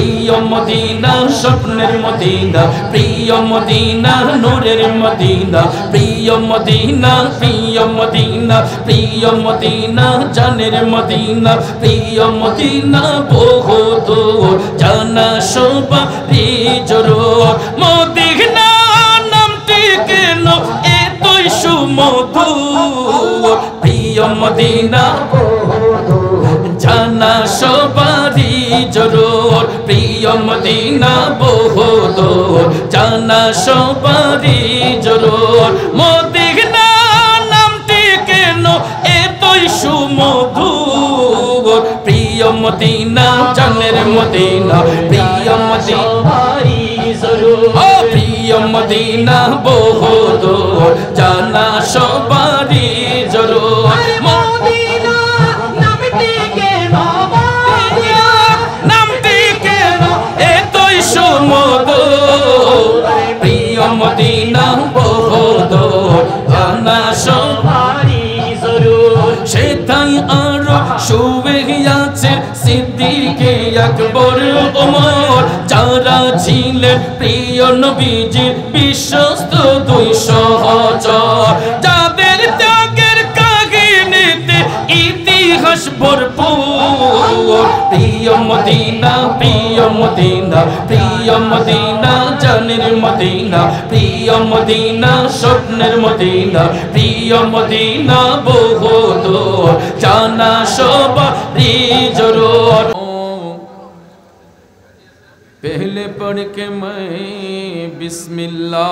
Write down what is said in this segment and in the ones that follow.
প্রিয় মদিনা স্বপ্নের মদিনা প্রিয় মদিনা নূরের মদিনা প্রিয় মদিনা প্রিয় মদিনা প্রিয় মদিনা জানের মদিনা প্রিয় মদিনা বহুদূর জানা সবারই জরুর মদিনা নামটি কেন এতই সুমধুর প্রিয় মদিনা জানা সবারই জরুর প্রিয় মদিনা বহুদূর জানা সবারই জরুর মদিনা নামটি কেন এতই সুমধুর প্রিয় মদিনা জানের মদিনা প্রিয় মদিনা ও প্রিয় মদিনা বহুদূর জানা সবারই জরুর মদিনা নামটি কেন নামটি কেন এতই সুমধুর প্রিয় মদিনা বহুদূর জানা সবারই জরুর সেটাই আরো শুয়ে আছে সিদ্দিকে আকবর ওমর যারা ছিলেন প্রিয় নবীজির বিশ্বস্ত দুই সহচর যাদের ত্যাগের কাহিনীতে ইতিহাস ভরপুর প্রিয় মদিনা প্রিয় মদিনা প্রিয় মদিনা জানের মদিনা প্রিয় মদিনা স্বপ্নের মদিনা প্রিয় মদিনা বহুদূর জানা সবারই জরুর پہلے پڑھ کے میں بسم اللہ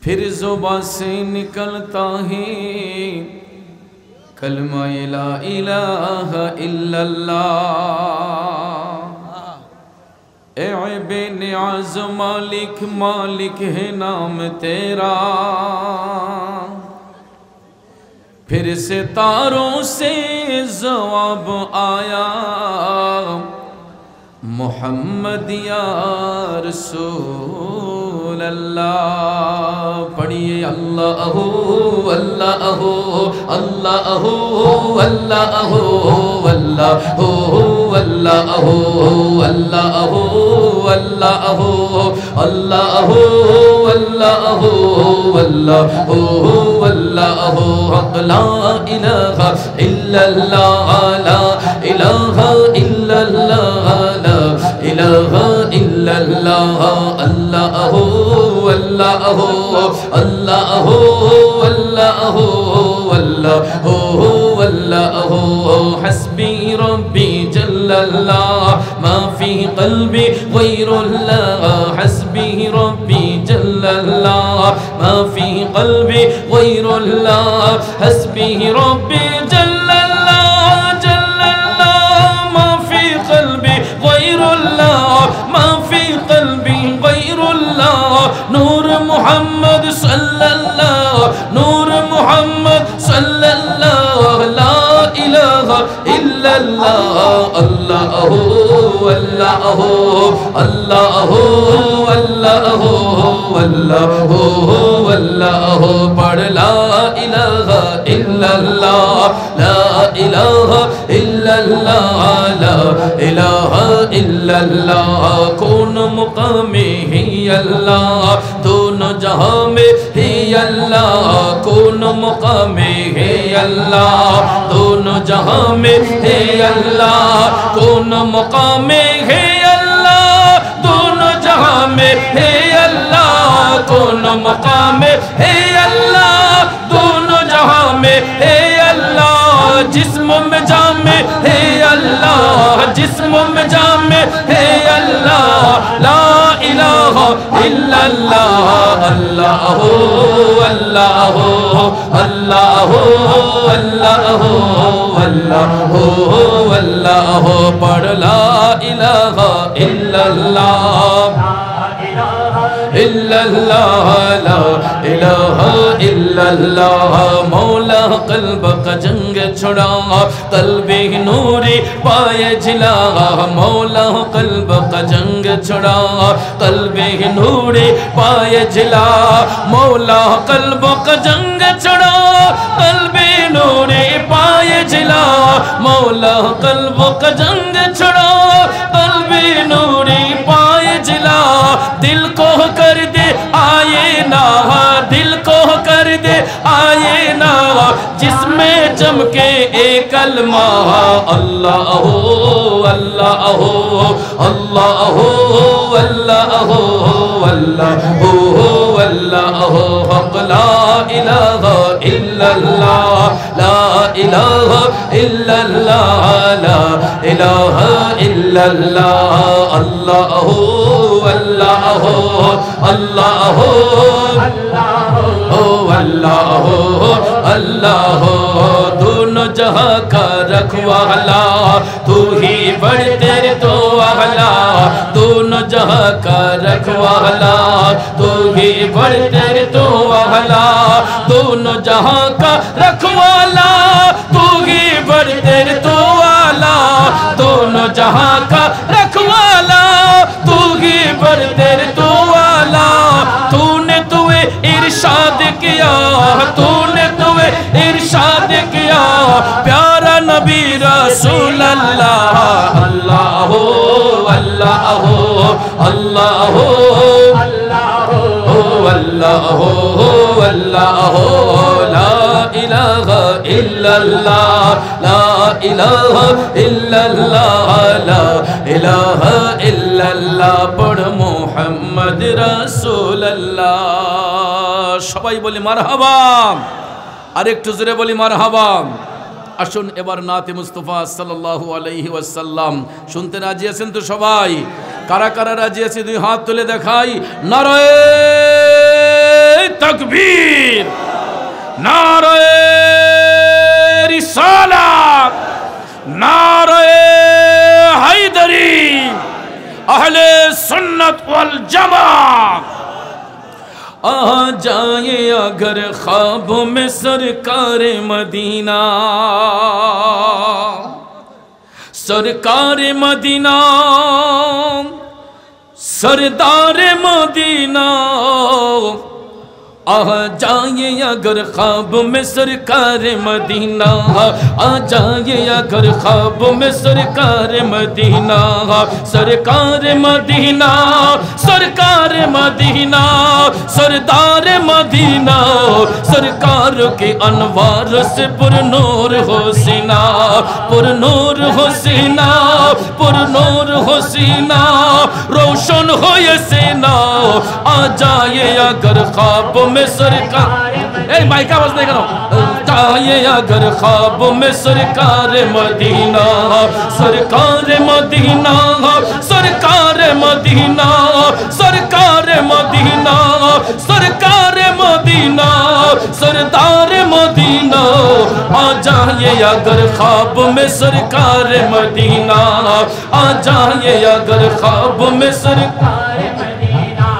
پھر زبان سے نکلتا ہے کلمہ لا الہ الا اللہ اے بے نیاز مالک مالک ہے نام تیرا پھر ستاروں سے جواب آیا محمد یا رسول اللہ پڑھیے اللہ اللہ اللہ اللہ اللہ اللہ اللہ اللہ اللہ اللہ اللہ لا الہ الا اللہ لا الہ الا اللہ لا الہ الا اللہ اللہ اللہ اللہ اللہ اللہ حسبی ربی جل اللہ ما فی قلبی غیر اللہ حسبی ربی جل اللہ ما فی قلبی غیر اللہ حسبی ربی جل اللہ جل اللہ ما فی قلبی غیر اللہ ما فی قلبی غیر اللہ نور محمد صلی اللہ نور محمد صلی اللہ لا الہ الا اللہ اللہ اللہ اللہ اللہ اللہ پڑھ لا الہ الا اللہ لا الہ الا اللہ لا الہ الا اللہ کون مقام ہی اللہ دونوں جہاں میں ہی اللہ کون مقام ہے اللہ دونوں جہاں میں ہے اللہ کون مقام ہے اللہ دونوں جہاں میں ہے اللہ کون مقام ہے اللہ دونوں جہاں میں ہے اللہ جسم میں جامع ہے اللہ جسم میں جامع ہے اللہ لا الہ الا اللہ اللہ اللہ اللہ اللہ اللہ اللہ پڑھ لا الہ الا اللہ الا اللہ لا الہ الا اللہ مولا قلب کا جنگ چھڑا قلب نوری پائے جلا مولا قلب کا جنگ چھڑا قلب نوری پائے جلا مولا قلب کا جنگ چھڑا قلب نوری پائے جلا مولا قلب کا جنگ چھڑا قلبی نوری پائے جلا دل کو کر دے آئے نا دل کو کر دے آئے نا جس میں چمکے ایک کلمہ اللہ ہو اللہ ہو اللہ ہو اللہ ہو اللہ ہو اللہ ہو حق لا الہ الا اللہ لا الہ الا اللہ لا الہ الا اللہ اللہ ہو اللہ ہو اللہ ہو اللہ ہو اللہ ہو دونوں جہاں کا رکھوالا تو ہی بڑھ تیرے تو اعلیٰ دونوں جہاں کا رکھوالا تو ہی بڑھ تیرے تو اعلیٰ دونوں جہاں کا رکھوالا تو ہی بڑھ تیرے تو اعلیٰ دونوں جہاں کا رکھوالا تو ہی بڑھ تیرے تو اعلیٰ تو نے توے ارشاد کیا تو نے توے ارشاد کیا پیارا نبی رسول اللہ اللہ ہو اللہ ہو اللہ ہو اللہ ہو اللہ ہو لا الہ الا اللہ لا الہ الا اللہ لا الہ الا اللہ پڑھ محمد رسول اللہ সবাই বলি মারহাবা আর একটু জোরে বলি মারহাবা আসুন এবার নাতে মুস্তাফা সাল্লাল্লাহু আলাইহি ওয়াসাল্লাম শুনতে রাজি আছেন তো সবাই কারা কারা রাজি আছে দুই হাত তুলে দেখাই নারায়ে তাকবীর নারায়ে রিসালাত নারায়ে হায়দারি আহলে সুন্নাত ওয়াল জামাত آ جائے اگر خوابوں میں سرکار مدینہ سرکار مدینہ سردار مدینہ آ جائے اگر خواب میں سرکار مدینہ آ جائے اگر خواب میں سرکار مدینہ سرکار مدینہ سرکار مدینہ سردار مدینہ سرکار کے انوار سے پر نور ہو سینہ پر نور ہو سینہ پر نور ہو سینہ روشن ہو یہ سینہ آ جائے اگر خواب میں سرکار اے مائک آواز نہیں کرو جائے اگر خواب میں سرکار مدینہ سرکار مدینہ سرکار مدینہ سرکار مدینہ سرکار مدینہ سردار مدینہ آ جائے اگر خواب میں سرکار مدینہ آ جائے اگر خواب میں سرکار مدینہ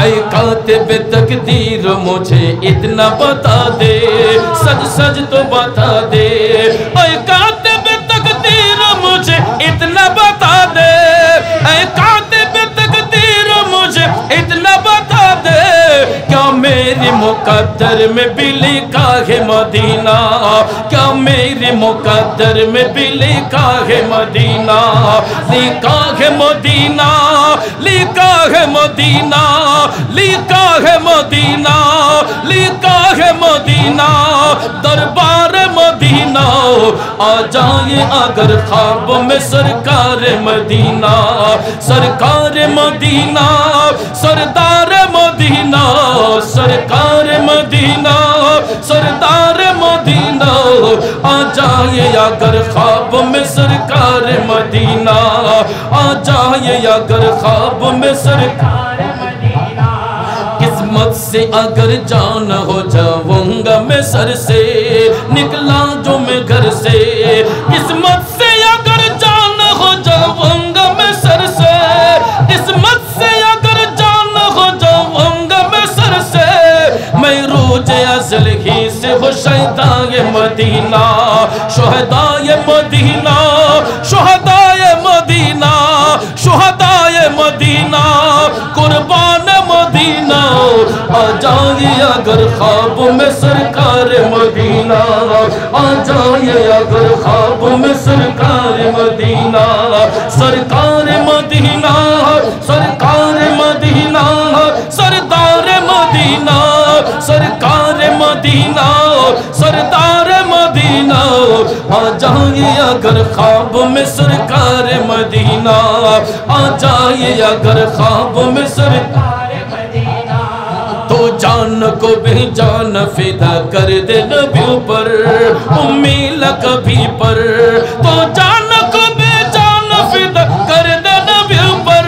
اے کاتب تقدیر مجھے اتنا بتا دے سج سج تو بتا دے اے کاتب تقدیر مجھے اتنا بتا دے اے کاتب تقدیر مجھے اتنا بتا دے کیا میری مقدر میں بھی لکھا ہے مدینہ کیا میری مقدر میں بھی لکھا ہے مدینہ لکھا ہے مدینہ لکھا ہے مدینہ لکھا ہے مدینہ لکھا ہے مدینہ دربار مدینہ آ جائے اگر خواب میں سرکار مدینہ سرکار مدینہ سردار مدینہ سرکار مدینہ سردار مدینہ آ جائے اگر خواب میں سرکار مدینہ آ جائے اگر خواب میں سرکار مدینہ قسمت سے اگر جان ہو جاؤں گا میں سر سے نکلا جو میں گھر سے قسمت سے اگر جان ہو جاؤں گا میں سر سے قسمت سے اگر جان ہو جاؤں گا میں سر سے میں روج ازل ہی سے ہو شہدائے مدینہ شہدائے مدینہ شہدائے مدینہ شہدائے مدینہ قربان مدینہ آ جائے اگر خواب میں سرکار مدینہ आ जाए अगर ख्वाब में सरकार मदीना, सरकार मदीना, सरकार मदीना, सरदार मदीना, सरकार मदीना, सरदार मदीना, आ जाए अगर ख्वाब में सरकार मदीना, आ जाए अगर ख्वाब में सरकार मदीना, तो जान को बेजान फिदा कर दे नबी पर, उम्मी लकभी पर, तो जान को बेजान फिदा कर दे नबी पर,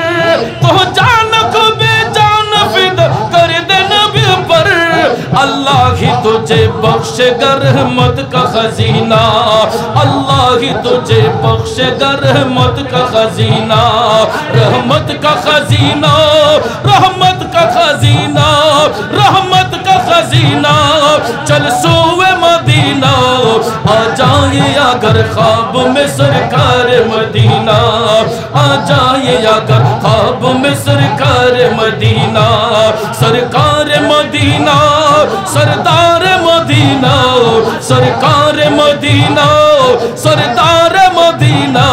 तो जान को बेजान फिदा कर दे नबी पर, अल्लाह ही तुझे बख्शेगा रहमत का खजीना, अल्लाह ही तुझे बख्शेगा रहमत का खजीना, रहमत का खजीना, रहमत का खजीना, रहमत का खजीना, चल सोए मदीना, आ जाए अगर ख्वाब में सरकार मदीना, आ जाए अगर ख्वाब में सरकार मदीना, सरकार मदीना, सरदार मदीना, सरकार मदीना, सरदार मदीना,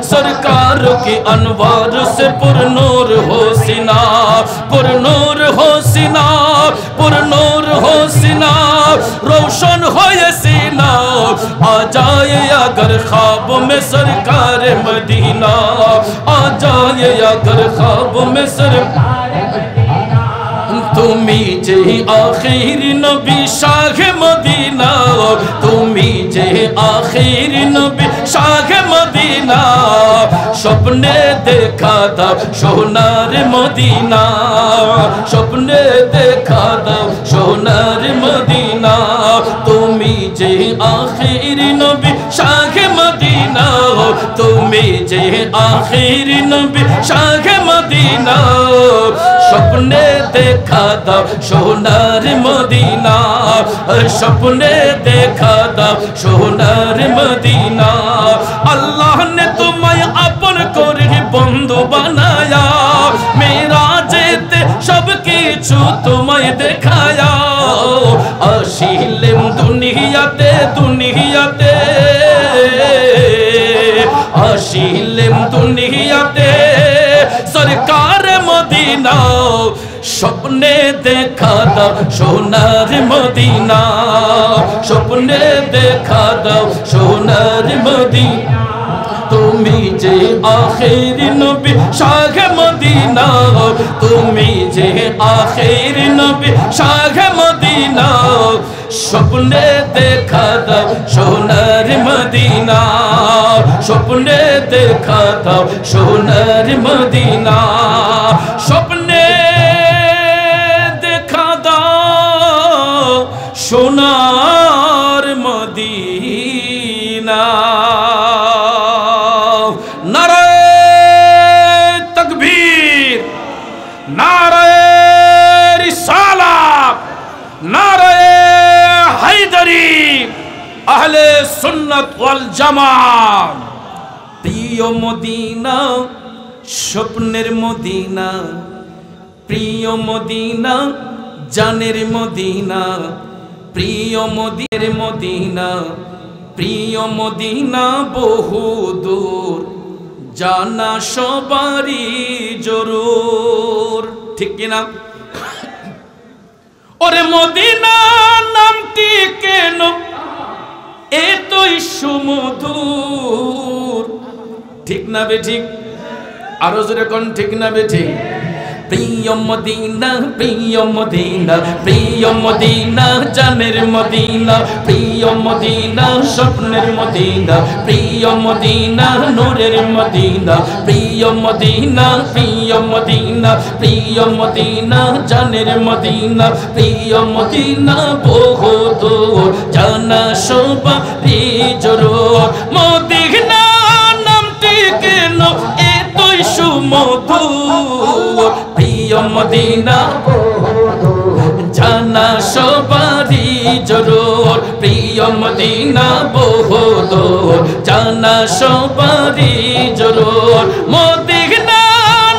सरकार की अनवार से पुरनूर हो सीना, पुरनूर हो सीना, पुरनूर हो सीना, रोशन हो ये सीना, आ जाए अगर ख्वाब में सरकार मदीना, आ जाए अगर ख्वाब में सरकार मदीना, तुमी जे आखिर नबी शाह मदीना, तुमी जे आखिर नबी शाह मदीना, स्वप्ने देखा था सोनार मदीना, स्वप्ने देखा था सोनार मदीना, तुमी जे आखिर नबी शाह मदीना, तुमी जे आखिर नबी शाह मदीना, स्वप्ने देखा था सोनार मदीना, स्वप्ने देखा था सोनार मदीना, अल्लाह ने तुम्हें अपन करे बंधु बनाया, मेरा जेते सब किछु तुम्हें दिखाया, आशिलेम दुनियाते दुनियाते, आशिलेम दुनियाते, सरकार मदीना, स्वप्ने देखा था सोनार मदीना, स्वप्ने देखा था सोनार मदीना, तुमी जे आखिर नबी शाह मदीना, तुमी जे आखिर नबी शाह मदीना, स्वप्ने देखा था सोनार मदीना, स्वप्ने देखा था सोनार मदीना, स्वप्ने देखा था सोनार मदीना। नारे तकबीर, नारे रिसाला, नारे हैदरी, अहले सुन्नत वल जमात। प्रिय मदीना, स्वप्नेर मदीना, प्रिय मदीना, जानेर मदीना, प्रिय मदीर मदीना, प्रिय मदीना बहु दूर, जाना सबारी जरूर, ठीक किना? ओरे मदीना नामटी केन एतई सुमधुर, ठीक ना बेठिक? आरो जोरे कोन ठीक ना बेठिक? प्रिय मदीना, प्रिय मदीना, प्रिय मदीना, जानेर मदीना, प्रिय मदीना, स्वप्नेर मदीना, प्रिय मदीना, नूरेर मदीना, प्रिय मदीना, प्रिय मदीना, प्रिय मदीना, जानेर मदीना, प्रिय मदीना बहु दूर, जाना सबारी जरूर, मदीना नामटी केन एतई सुमधुर, प्रिय मदीना जाना सबारी जरूर, प्रिय मदीना बहु दूर, जाना सबारी जरूर, मदीना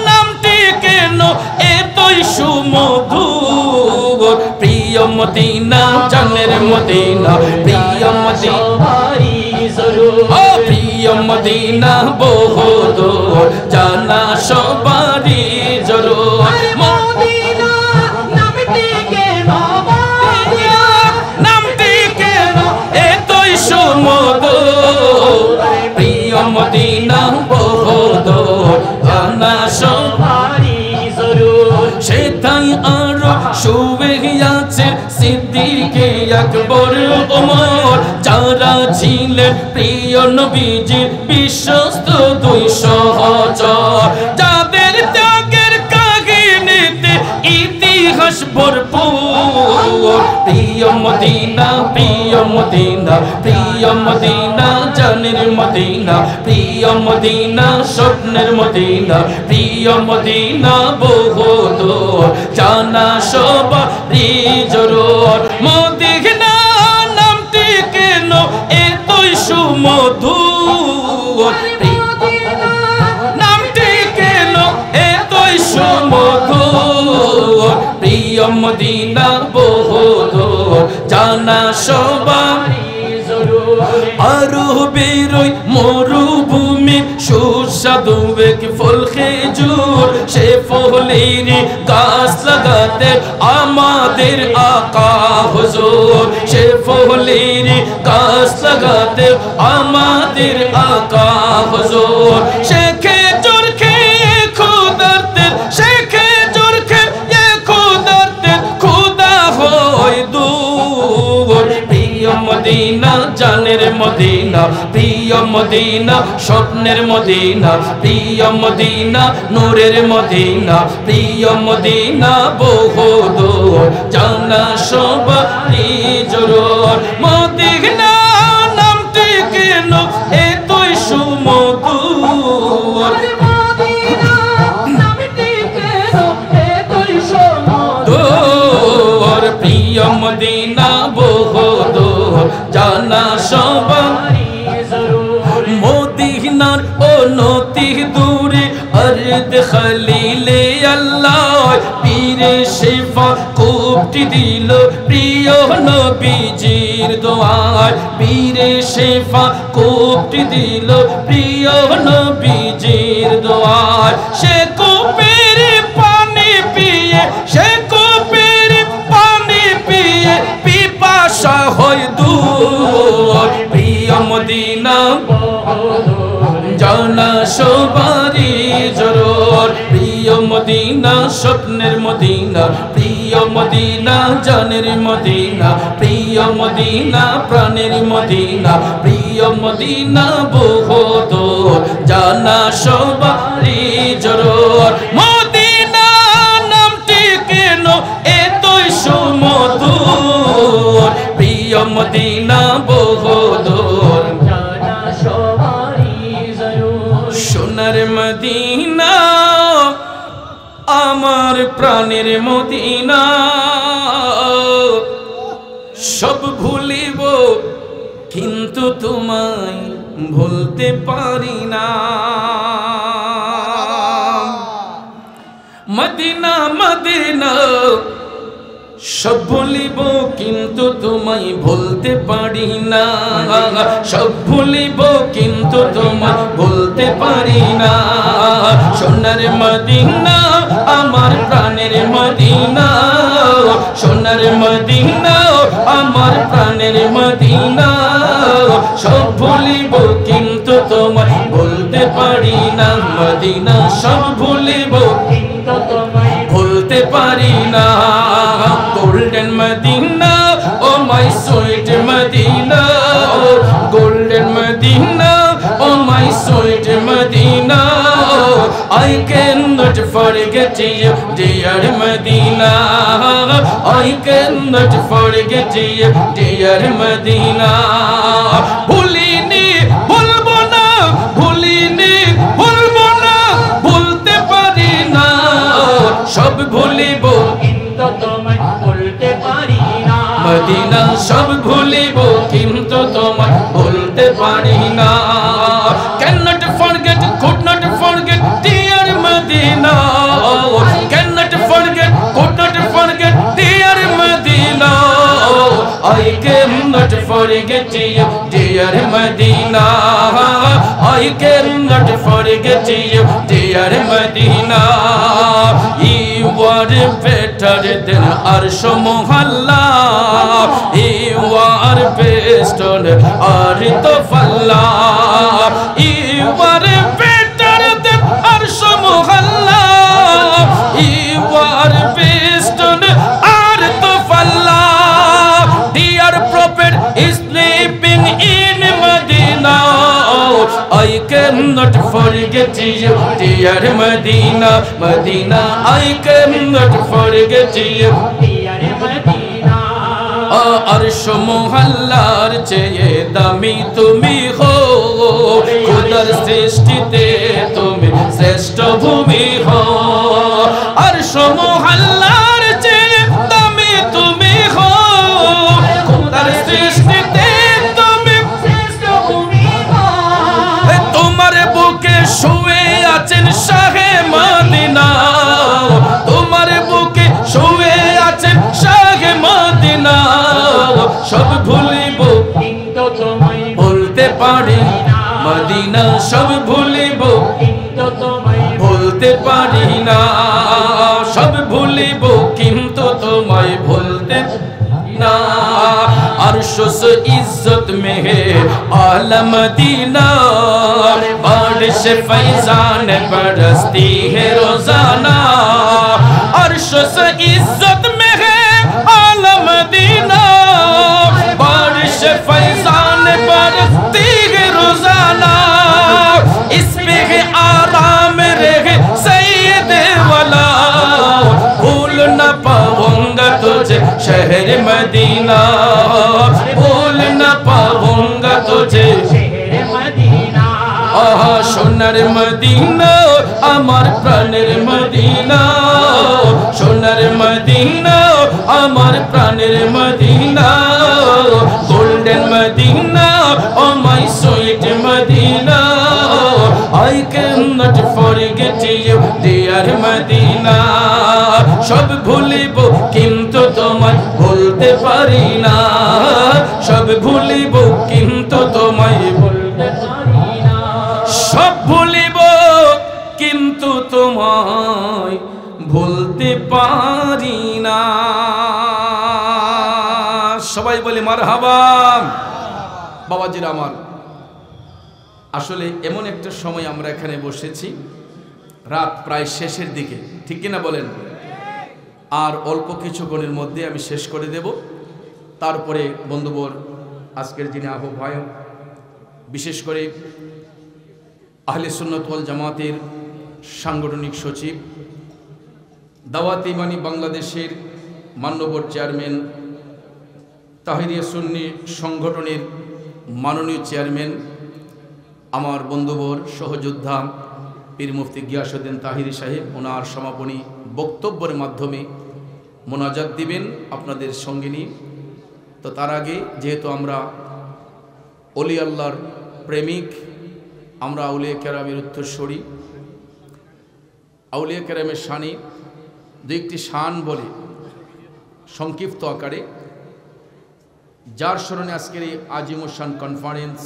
नामटी केन एतई सुमधुर, प्रिय मदीना, जानेर मदीना, प्रिय প্রিয় মদিনা সবারই জরুরি ও প্রিয় মদিনা বহুদূর জানা সবারই জরুর মদিনা নামটি কেন নামটি কেন এতই সুমধুর প্রিয় মদিনা বহুদূর জানা সবারই জরুরি সেটাই আরো শুয়ে আছে সিদ্দিকে আকবর ওমর যারা ছিলেন প্রিয় নবীজির বিশ্বস্ত দুই সহচর যাদের ত্যাগের কাহিনীতে ইতিহাস ভরপুর প্রিয় মদিনা প্রিয় মদিনা প্রিয় মদিনা জানের মদিনা প্রিয় মদিনা স্বপ্নের মদিনা প্রিয় মদিনা বহুদূর জানা সবারই জরুর মদিনা নামটি কেন এতই সুমধুর নামটি কেন এতই সুমধুর প্রিয় মদিনা বহুদূর জানা সবারই আরো বেরোই মরুভূমি সুস্বাদু এক ফল খেজুর সে ফলের গাছ লাগাতে আমাদের আকা হুজুর সে ফলের গাছ লাগাতে আমাদের আকা হুজুর সে খেজুর খেয়ে ক্ষুধার্তের সে খেজুর খেয়ে ক্ষুধার্তের ক্ষুধা হয় দূর প্রিয় মদিনা জানের মদিনা প্রিয় মদিনা স্বপ্নের মদিনা প্রিয় মদিনা নূরের মদিনা প্রিয় মদিনা বহুদূর জানা সবারই জরুর মদিনা নামটি কেন এতই সুমধুর মদিনা নামটি কেন এতই দূর প্রিয় মদিনা বহুদূর জানা সবারই মদিনার অনতি দূরে আরদ খলিলে আল্লাহ পীরে শেফা কুপটি দিল প্রিয় নবীজির দোয়ায় পীরে শেফা কুপটি দিল প্রিয় নবীজির দোয়ায় সে কূপের পানি পিয়ে সে কূপের পানি পিয়ে পিপাসা হয় দূর প্রিয় মদিনা জানা সবারই জরুর প্রিয় মদিনা স্বপ্নের মদিনা প্রিয় মদিনা জানের মদিনা প্রিয় মদিনা প্রাণের মদিনা প্রিয় মদিনা বহুদূর জানা সবারই জরুর মদিনা নামটি কেন এতই সুমধুর প্রিয় মদিনা বহুদূর জানা সবারই জরুরি সোনার মদিনা আমার প্রাণের মদিনা সব ভুলিব কিন্তু তোমায় ভুলতে পারি না মদিনা মদিনা সব ভুলিব কিন্তু তোমায় ভুলতে পারি না সব ভুলিব কিন্তু তোমায় ভুলতে পারি না সোনার মদিনা আমার প্রাণের মদিনা সোনার মদিনা আমার প্রাণের মদিনা সব ভুলিব কিন্তু তোমায় ভুলতে পারি না মদিনা সব ভুলিব কিন্তু তোমায় ভুলতে পারি না golden Madina oh my sweet Madina golden Madina oh my sweet Madina I cannot forget you dear Medina I cannot forget you dear Medina ভুলিনি ভুলবো না ভুলিনি ভুলবো না ভুলতে পারি না সব ভুলিব কিন্তু তোমায় ভুলতে পারি না মদিনা সব ভুলিব কিন্তু তোমায় ভুলতে পারি না cannot forget could not forget dear Medina cannot forget could not forget dear Medina I cannot forget forget you, dear Medina. I cannot forget you, dear Medina. You are better than Arsh Muhalla. You are best on earth of Allah. You are better than Arsh Muhalla. You are best on earth of Allah. Dear Prophet is sleeping in Medina. I cannot forget you, dear Medina. Medina, I cannot forget you. अर्श मोहल्लार चेये दामी तुमी हो खुदर सृष्टिते तुमी श्रेष्ठ भूमि हो अर्श मोहल्लार चेये दामी तुमी हो खुदर सृष्टिते तुमी श्रेष्ठ भूमि हो तुम्हारे बुके शुए आचेन शाहे मदीना तुम्हारे बुके शुए आचेन शाहे मदीना সব ভুলিব কিন্তু তোমায় বলতে পারি না মদিনা সব ভুলিব কিন্তু তোমায় বলতে পারি না সব ভুলিব কিন্তু তোমায় বলতে না अर्श से इज्जत में है आला मदीना बारिश फैजान बरसती है रोजाना अर्श से इज्जत में है आला मदीना बारिश फैजान बरसती है रोजाना इस पे है आराम रहे सैयद वाला भूल न पाऊंगा तुझे शहर मदीना भूल न पाऊंगा तुझे शहर मदीना आहा सोनार मदीना আমার প্রাণের মদিনা সোনার মদিনা আমার প্রাণের Madina golden Madina oh my sweet Madina I cannot forget you dear Madina সব ভুলিব কিন্তু তোমায় বলতে পারি না সব ভুলিব কিন্তু তোমায় বলতে পারি না সব ভুলিব কিন্তু তোমায় ভুলতে পারি না সবাই বলে মারহাবা বাবাজিরা আমার আসলে এমন একটা সময় আমরা এখানে বসেছি রাত প্রায় শেষের দিকে ঠিক কি না বলেন আর অল্প কিছুক্ষণের মধ্যে আমি শেষ করে দেব তারপরে বন্ধুবর আজকের যিনি আহ্বায়ক বিশেষ করে আহলে সুন্নাত ওয়াল জামাতের সাংগঠনিক সচিব দাওয়াত ইমানি বাংলাদেশের মাননীয় চেয়ারম্যান তাহিরিয়া সুন্নি সংগঠনের মাননীয় চেয়ারম্যান আমার বন্ধুবর সহযোদ্ধা পীর মুফতি গিয়াসউদ্দিন তাহিরি সাহেব ওনার সমাপনী বক্তব্যের মাধ্যমে মোনাজাত দিবেন আপনাদের সঙ্গে নিয়ে তো তার আগে যেহেতু আমরা ওলি আল্লাহর প্রেমিক আমরা আউলিয়া কেরামের উত্তরসূরি আউলিয়া কেরামের শানি দুই একটি শান বলে সংক্ষিপ্ত আকারে যার স্মরণে আজকের এই আজিমুশান কনফারেন্স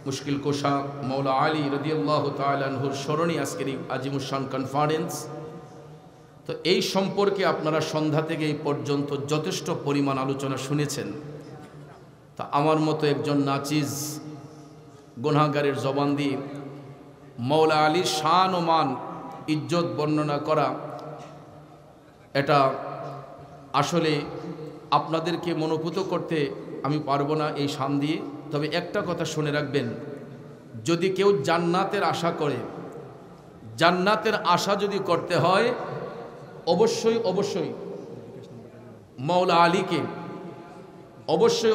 মুশকিল কোশা মৌলা আলী রাদিয়াল্লাহু তাআলা আনহুর স্মরণে আজকের এই আজিমুশান কনফারেন্স তো এই সম্পর্কে আপনারা সন্ধ্যা থেকে এই পর্যন্ত যথেষ্ট পরিমাণ আলোচনা শুনেছেন তা আমার মতো একজন নাচিজ গুনাহগারের জবান দিয়ে মৌলা আলীর শান ও মান ইজ্জত বর্ণনা করা এটা আসলে আপনাদেরকে মনোভূত করতে আমি পারবো না এই শান দিয়ে তবে একটা কথা শুনে রাখবেন যদি কেউ জান্নাতের আশা করে জান্নাতের আশা যদি করতে হয় অবশ্যই অবশ্যই মৌলা আলীকে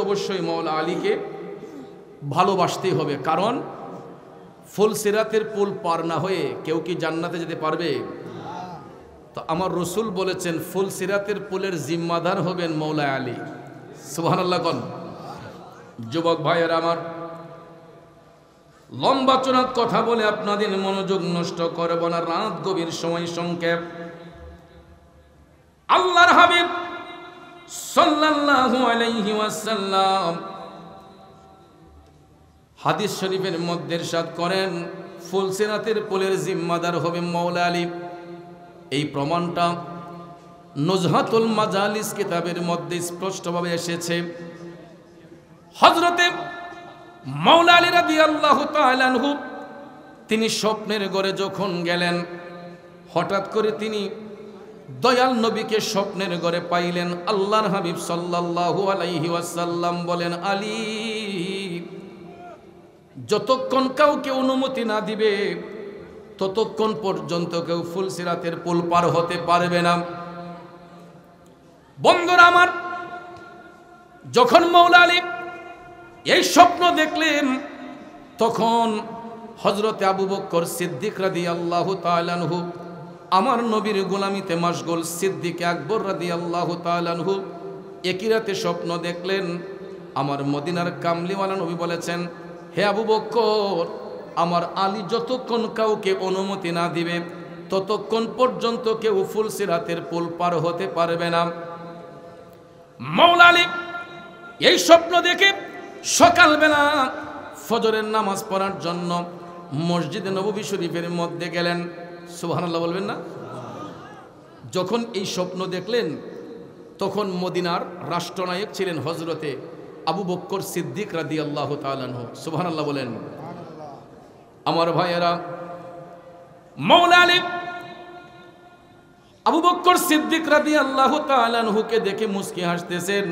অবশ্যই মৌলা আলীকে ভালোবাসতেই হবে কারণ ফুলসিরাতের পুল পার না হয়ে কেউ কি জান্নাতে যেতে পারবে তো আমার রসুল বলেছেন ফুলসিরাতের পুলের জিম্মাদার হবেন মৌলা আলী সুবহানাল্লাহ কোন যুবক ভাইয়েরা আমার লম্বা চূড়াত কথা বলে আপনাদের মনোযোগ নষ্ট করব না রাত গভীর সময় সংক্ষেপ আল্লাহর হাবিব সাল্লাল্লাহু আলাইহি ওয়াসাল্লাম হাদিস শরীফের মধ্যে ইরশাদ করেন ফুলসিরাতের পুলের জিম্মাদার হবে মাওলা আলী। এই প্রমাণটা নুজহাতুল মাজালিস কিতাবের মধ্যে স্পষ্টভাবে এসেছে। হযরতে মাওলা আলী রাদিয়াল্লাহু তাআলা আনহু তিনি স্বপ্নের ঘরে যখন গেলেন, হঠাৎ করে তিনি দয়াল নবীকে স্বপ্নের ঘরে পাইলেন। আল্লাহর হাবিব সাল্লাল্লাহু আলাইহি ওয়াসাল্লাম বলেন, আলী, যতক্ষণ কাউকে অনুমতি না দিবে ততক্ষণ পর্যন্ত কেউ ফুলসিরাতের পুল পার হতে পারবে না। বন্ধুরা আমার, যখন মাওলা আলী এই স্বপ্ন দেখলেন তখন হযরতে আবু বকর সিদ্দিক রাদিয়াল্লাহু তাআলা আনহু আমার নবীর গোলামিতে মশগুল সিদ্দিক আকবর রাদিয়াল্লাহু তাআলা আনহু একই রাতে স্বপ্ন দেখলেন। আমার মদিনার কামলিওয়ালা নবী বলেছেন, হে আবু বকর, আমার আলী যতক্ষণ কাউকে অনুমতি না দিবে ততক্ষণ পর্যন্ত কেউ ফুলসিরাতের পুল পার হতে পারবে না। মাওলা আলী এই স্বপ্ন দেখে সকালবেলা ফজরের নামাজ পড়ার জন্য মসজিদে নববী শরীফের মধ্যে গেলেন। সুবহানাল্লাহ বলবেন না? যখন এই স্বপ্ন দেখলেন তখন মদিনার রাষ্ট্রনায়ক ছিলেন হযরতে আবু বকর সিদ্দিক রাদিয়াল্লাহু তাআলা আনহু। সুবহানাল্লাহ বলেন। আমার ভাইয়েরা, মাওলা আলী আবু বকর সিদ্দিক রাদিয়াল্লাহু তাআলা আনহুকে দেখে মুস্কি হাসতেছেন।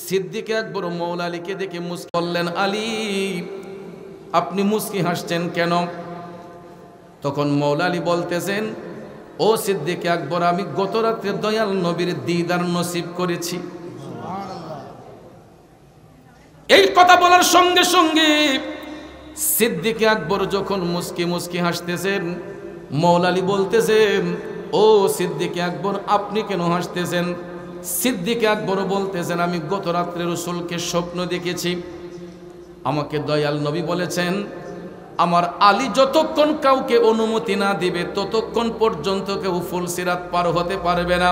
সিদ্দিক আকবর মাওলা আলীকে দেখে মুস্কি বললেন, আলী, আপনি মুস্কি হাসছেন কেন? তখন মাওলা আলী বলতেছেন, ও সিদ্দিক আকবর, আমি গত রাতে দয়াল নবীর দিদার নসিব করেছি। এই কথা বলার সঙ্গে সঙ্গে সিদ্দিক আকবর যখন মুস্কি মুস্কি হাসতেছেন, মাওলা আলী বলতেছেন, ও সিদ্দিক আকবর, আপনি কেন হাসতেছেন? সিদ্দিক আকবর বলতেছেন, আমি গত রাত্রে রাসূলকে স্বপ্ন দেখেছি। আমাকে দয়াল নবী বলেছেন, আমার আলী যতক্ষণ কাউকে অনুমতি না দিবে ততক্ষণ পর্যন্ত কেউ ফুলসিরাত পার হতে পারবে না।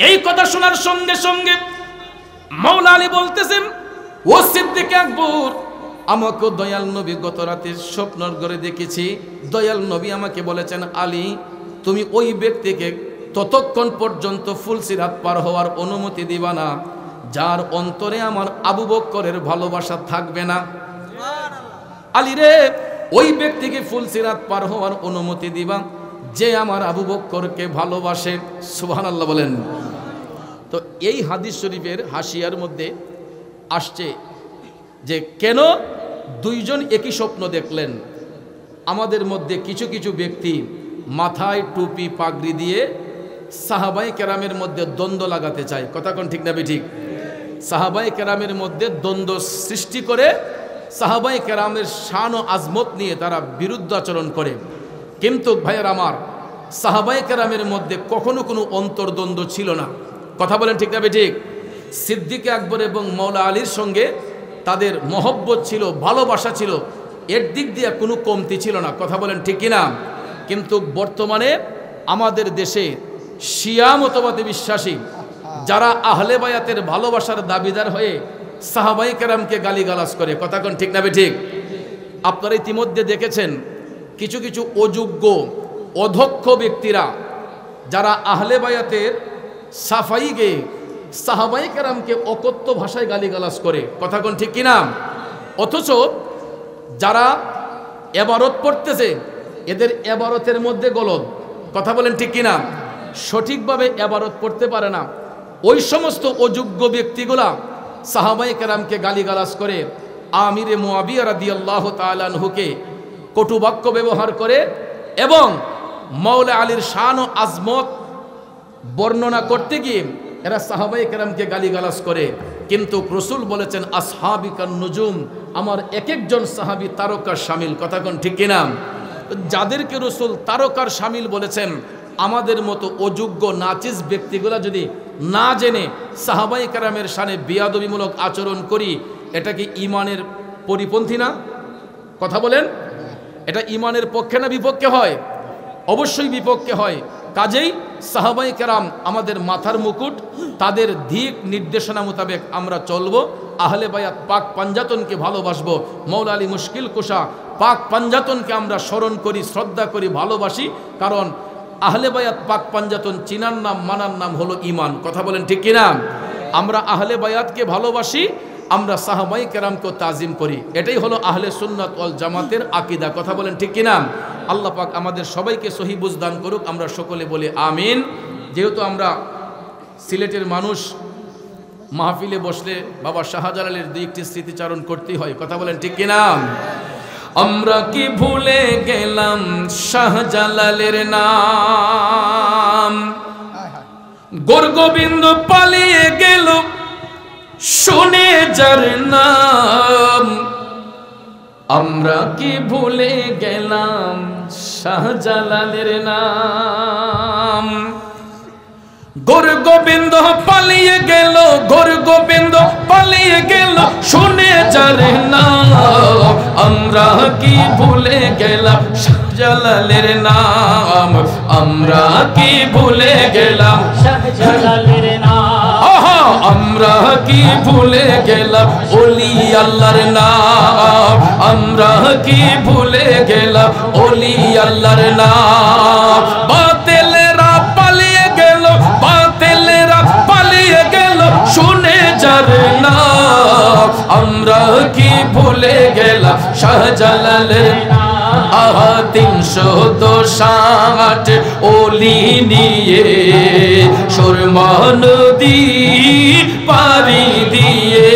এই কথা শোনার সঙ্গে সঙ্গে মাওলা আলী বলতেছেন, ও সিদ্দিক আকবর, আমাকে দয়াল নবী গত রাতে স্বপ্নের ঘরে দেখেছি। দয়াল নবী আমাকে বলেছেন, আলী, তুমি ওই ব্যক্তিকে ততক্ষণ পর্যন্ত ফুলসিরাত পার হওয়ার অনুমতি দিবা না যার অন্তরে আমার আবু বকরের ভালোবাসা থাকবে না। আলী রে, ওই ব্যক্তিকে ফুলসিরাত পার হওয়ার অনুমতি দিবা যে আমার আবু বকরকে ভালোবাসে। সুবহানাল্লাহ বলেন। তো এই হাদিস শরীফের হাসিয়ার মধ্যে আসছে যে কেন দুইজন একই স্বপ্ন দেখলেন। আমাদের মধ্যে কিছু কিছু ব্যক্তি মাথায় টুপি পাগড়ি দিয়ে সাহাবায়ে কেরামের মধ্যে দ্বন্দ্ব লাগাতে চায়। কথা কোন ঠিক না বেঠিক? সাহাবায়ে কেরামের মধ্যে দ্বন্দ্ব সৃষ্টি করে সাহাবায়ে কেরামের শান ও আজমত নিয়ে তারা বিরুদ্ধ আচরণ করে। কিন্তু ভাইয়ের আমার, সাহাবায়ে কেরামের মধ্যে কখনো কোনো অন্তর্দ্বন্দ্ব ছিল না। কথা বলেন ঠিক না বেঠিক? সিদ্দিক আকবর এবং মাওলা আলীর সঙ্গে তাদের মহব্বত ছিল, ভালোবাসা ছিল, এর দিক দিয়ে কোনো কমতি ছিল না। কথা বলেন ঠিক কিনা? কিন্তু বর্তমানে আমাদের দেশে শিয়া মতবাদে বিশ্বাসী যারা আহলে বায়াতের ভালোবাসার দাবিদার হয়ে সাহাবায়ে কেরামকে গালিগালাজ করে। কথা কোন ঠিক না বেঠিক? আপনারা ইতিমধ্যে দেখেছেন কিছু কিছু অযোগ্য অধক্ষ ব্যক্তিরা যারা আহলে বায়াতের সাফাই গেয়ে সাহাবায়ে কেরামকে অকথ্য ভাষায় গালিগালাজ করে। কথা কোন ঠিক কিনা? অথচ যারা এবারত পড়তেছে এদের এবারতের মধ্যে গলদ। কথা বলেন ঠিক কিনা? সঠিকভাবে এবারত পড়তে পারে না। ওই সমস্ত অযোগ্য ব্যক্তিগুলা সাহাবায়ে কেরামকে গালিগালাজ করে, আমিরে মুআবিয়া রাদিয়াল্লাহু তাআলা আনহুকে কটুবাক্য ব্যবহার করে এবং মাওলা আলীর শান ও আজমত বর্ণনা করতে গিয়ে এরা সাহাবায়ে কেরামকে গালিগালাজ করে। কিন্তু রাসূল বলেছেন, আসহাবিকান নুজুম, আমার এক একজন সাহাবী তারকার শামিল। কথা কোন ঠিক কিনা? যাদেরকে রাসূল তারকার শামিল বলেছেন, আমাদের মতো অযোগ্য নাচিজ ব্যক্তিগুলা যদি না জেনে সাহাবায়ে কেরামের শানে বেয়াদবিমূলক আচরণ করি, এটা কি ঈমানের পরিপন্থী না? কথা বলেন, এটা ঈমানের পক্ষে না বিপক্ষে হয়? অবশ্যই বিপক্ষে হয়। কাজেই সাহাবাই কেরাম আমাদের মাথার মুকুট, তাদের দিক নির্দেশনা মোতাবেক আমরা চলবো। আহলে বায়াত পাক পাঞ্জাতনকে ভালোবাসবো। মৌলা আলী মুশকিল কুশা পাক পাঞ্জাতনকে আমরা স্মরণ করি, শ্রদ্ধা করি, ভালোবাসি। কারণ আহলে বায়াত পাক পাঞ্জাতন চিনার নাম, মানার নাম হলো ঈমান। কথা বলেন ঠিক কিনা? আমরা আহলে বায়াতকে ভালোবাসি, আমরা সাহাবাই কেরামকে তাজিম করি। এটাই হলো আহলে সুন্নাত ওয়াল জামাতের আকীদা। কথা বলেন ঠিক কিনা? আল্লাহ পাক আমাদের সবাইকে সহি বুঝ দান করুক। আমরা সকলে বলি আমিন। যেহেতু আমরা সিলেটের মানুষ, মাহফিলে বসলে বাবা শাহজালালের দুই একটি স্মৃতিচারণ করতেই হয়। কথা বলেন ঠিক কিনা? আমরা কি ভুলে গেলাম শাহজালালের নাম? গোরগোবিন্দ পালিয়ে গেল শুনে যার নাম। আমরা কি ভুলে গেলাম শাহজালালের নাম? গোরগোবিন্দ পালিয়ে গেল, গোরগোবিন্দ পালিয়ে গেল শুনে যার নাম। আমরা কি ভুলে গেলাম শাহজালালের নাম? আমরা কি ভুলে গেলাম শাহজালালের নাম? আমরা কি ভুলে গেলাম ওলি আল্লাহর নাম? আমরা কি ভুলে গেলাম ওলি আল্লাহর নাম? বাতিলেরা পালিয়ে গেল, বাতিলেরা পালিয়ে গেল শুনে যার নাম। আমরা কি ভুলে গেলাম শাহজালালের নাম? 360 ওলি নিয়ে সুরমা নদী পারি দিয়ে,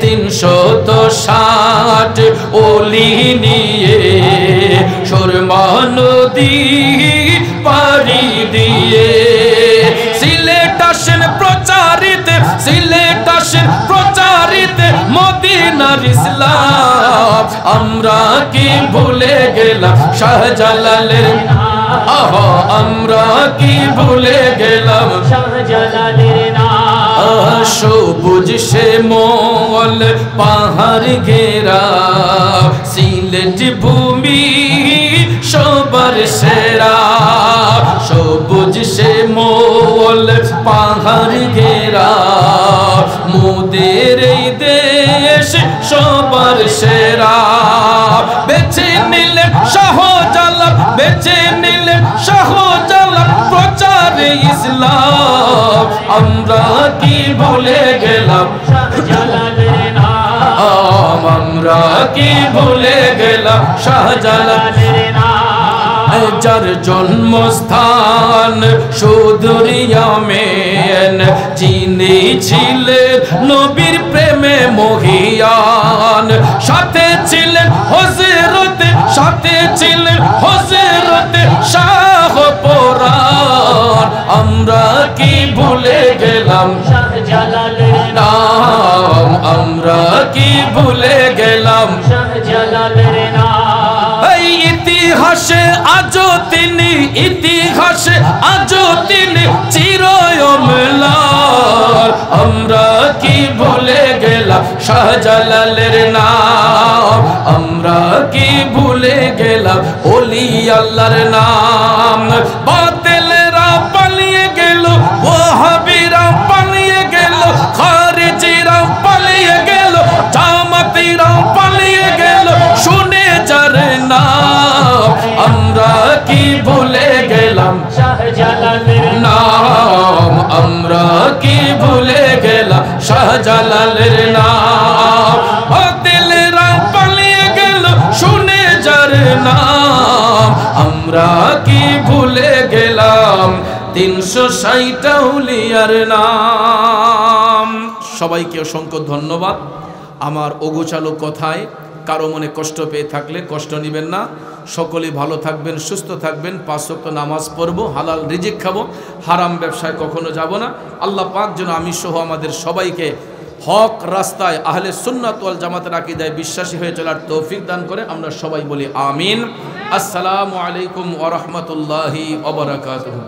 360 ওলি নিয়ে সুরমা নদী পারি দিয়ে। সিলেট আসেন প্রচারিত, সিলেট আসেন প্রচারিত মদিনার ইসলাম। আমরা কি ভুলে গেলাম শাহজালালের নাম? আমরা কি ভুলে গেলাম শাহজালালের নাম? সবুজ শ্যামল পাহাড় ঘেরা সিলেট ভূমি সবার সেরা। সবুজ শ্যামল পাহাড় ঘেরা মোদের এই দেশ সবার সেরা। বেছে নিলেন শাহজালাল, বেছে নিলেন শাহজালাল প্রচারে ইসলাম। আমরা কি ভুলে গেলাম শাহজালালের নাম? আমরা কি ভুলে গেলাম শাহজালালের নাম? যার জন্মস্থান সুদূর ইয়ামেন, যিনি ছিলেন নবীর প্রেমে মহিয়ান। সাথে ছিলেন হযরতে, সাথে ছিলেন হযরতে শাহ পরাণ। আমরা কি ভুলে গেলাম শাহজালালের নাম? আমরা কি ভুলে গেলাম শাহজালালের নাম? এই ইতিহাসে আজও তিনি, ইতিহাসে আজও তিনি চিরঅমলার। আমরা কি ভুলে গেলাম শাহজালালের নাম? আমরা কি ভুলে গেলাম ওলি আল্লাহর নাম? বাতিলেরা পালিয়ে গেল, ওয়াহাবিরা পালিয়ে গেল, খারিজিরা পালিয়ে গেল, জামাতিরা পালিয়ে গেল শুনে যার নাম। আমরা কি ভুলে গেলাম শাহজালালের নাম? আমরা কি ভুলে গেলাম শাহজালালের নাম? বাতিলেরা পালিয়ে গেল শুনে যার নাম। আমরা কি ভুলে গেলাম 360 আউলিয়ার নাম। সবাইকে অসংখ্য ধন্যবাদ। আমার অগোছালো কথায় কারো মনে কষ্ট পেয়ে থাকলে কষ্ট নেবেন না। সকলেই ভালো থাকবেন, সুস্থ থাকবেন, 5 ওয়াক্ত নামাজ পড়ব, হালাল রিজিক খাবো, হারাম ব্যবসায় কখনো যাব না। আল্লাহ পাক যেন আমি সহ আমাদের সবাইকে হক রাস্তায় আহলে সুন্নাত ওয়াল জামাতের আকীদায় বিশ্বাসী হয়ে চলার তৌফিক দান করে। আমরা সবাই বলি আমিন। আসসালামু আলাইকুম ওয়া রাহমাতুল্লাহি ওয়া বারাকাতুহু।